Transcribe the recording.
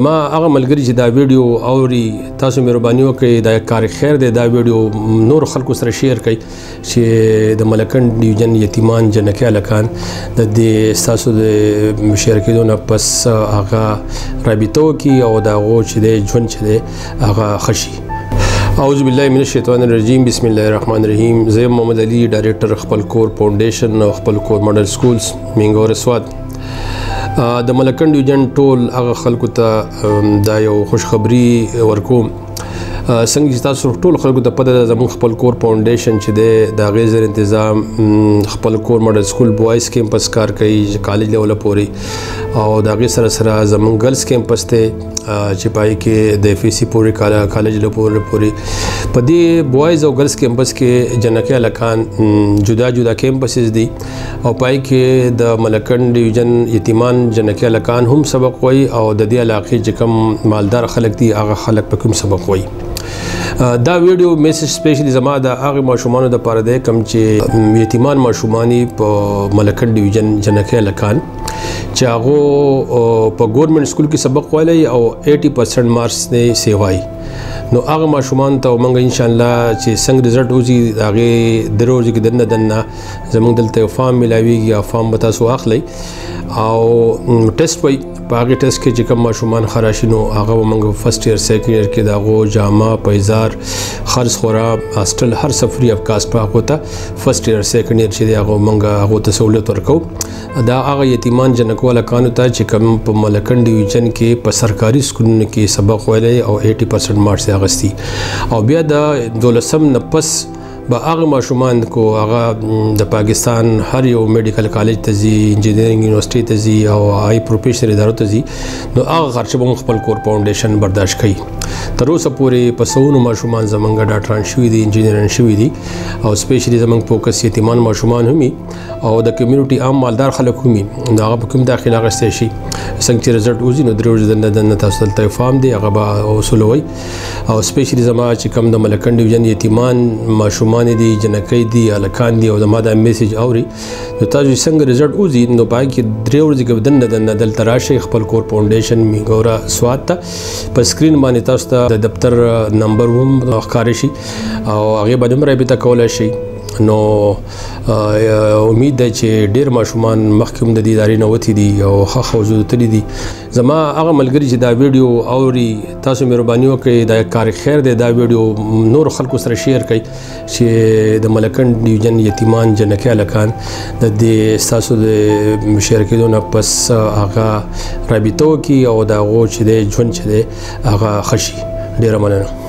ما هغه ملګری چې دا ویډیو اوري تاسو مهرباني وکړئ دا کار خیر دی دا ویډیو نور خلکو سره شیر کړئ چې د ملکنډ ډیویژن یتیمان جنکۍ هلکان د دې ستاسو د شیر کېدو نه پس هغه رابطه وکړي او د هغو چې دی ژوند چې دی هغه ښه شي. اعوذ بالله من الشیطان الرجیم. بسم الله الرحمن الرحیم. زه محمد علي ډایرکټر خپل کور فاونډیشن او خپل کور ماډل سکولز مینګور سواد. د ملکنډ ډیویژن ټول هغه خلکو ته دا یو خوشخبری ورکوم څنګه چې تاسو ټول خلکو ته پته ده زموږ خپل کور فاونډیشن چې دی د هغې زر انتظام خپل کور ماډل سکول بوایز کیمپس کار کوي کالج لیوله پورې او د هغې سره سره زموږ ګرلز کیمپس دی چې پای کې د اف سی پورې کالج لیوله پورې په دې بوایز او ګرلز کیمپس کې جنکۍ هلکان جدا جدا کیمپسز دي او پای کې د ملکنډ ډیویژن یتیمان جنکۍ هلکان هم سبق وایي او د دې علاقې چې کوم مالدار خلک دي هغه خلک په کوم سبق وایي. دا ویډیو میسج سپیشلی زما د هغه ماشومانو د پاره دی کوم چې یتیمان ماشومانی په ملکنډ ډیویژن جنکۍ هلکان چې هغه په ګورنمنت سکول کې سبق ویلی او 80% مارکس نه سیوای نو هغه ماشومان ته موږ ان شاء الله چې څنګه رزلټ وځي هغه د روز کې دنه زموږ دلته فارم ملاویږي یا فارم به تاسو اخلئ او ټیسټ وایي په هغې ټیسټ کې چې کوم ماشومان ښه راشي نو هغه به موږ فرسټ ایئر سیکنډ ایئر کې د هغو جامه پیزار خرڅ خورا هاسټل هر څه فري اف کاسټ په هغو ته فرسټ ایئر سیکنډ ایئر چې دی هغه موږ هغو ته سهولت ورکوو. دا هغه یتیمان جنکو هلکانو ته چې کوم په ملکنډ ډیویژن کې په سرکاري سکولونو کې سبق ویلی او 80% مارکس یې اخیستي او بیا د 12 نه پس به هغه ماشومان کو هغه د پاکستان هر یو میډیکل کالج ته ځي انجینرینګ یونیورسټي ته ځي او هاي پروفیشنل ادارو ته ځي نو هغه خرچه به خپل کور فاونډیشن برداشت کوي. تر اوسه پورې په سوونو ماشومان زمونږ ډاکټران شوي دي انجینران شوي دي او سپیشلی زمونږ فوکس یتیمان ماشومان هم او د کمیونټي عام مالدار خلک هم د هغه په کوم داخله اخیستی شي څنګه چې رزلټ وځي نو درې ورځې دننه تاسو دلته فارم دی هغه به وصولوئ او سپیشلی زما چې کوم د ملکنډ ډیویژن یتیمان ماشومان دي جنکۍ دي هلکان دي او زما دا میسج اوري نو تاسو څنګه رزلټ وځي نو پای کې درې ورځې کې دننه دلته راشئ خپل کور فاونډیشن میګورا سواد ته په سکرین باندې تاسو ته د دفتر نمبر هم ښکاره شي او هغې باندې هم رابطه کولی شئ. نو امید ده چې ډیر ماشومان مخکې هم د دې ادارې نه وتي دي او ښه حوزو تللي دي. زما هغه ملګري چې دا ویډیو اوري تاسو مهرباني وکړئ دا کار خیر دی دا ویډیو نور خلکو سره شیر کړئ چې د ملکنډ ډیویژن یتیمان جنکۍ هلکان د دې ستاسو د شیر کېدو نه پس هغه رابطه وکړي او د هغو چې دی ژوند چې دی هغه ښه شي. ډیره مننه.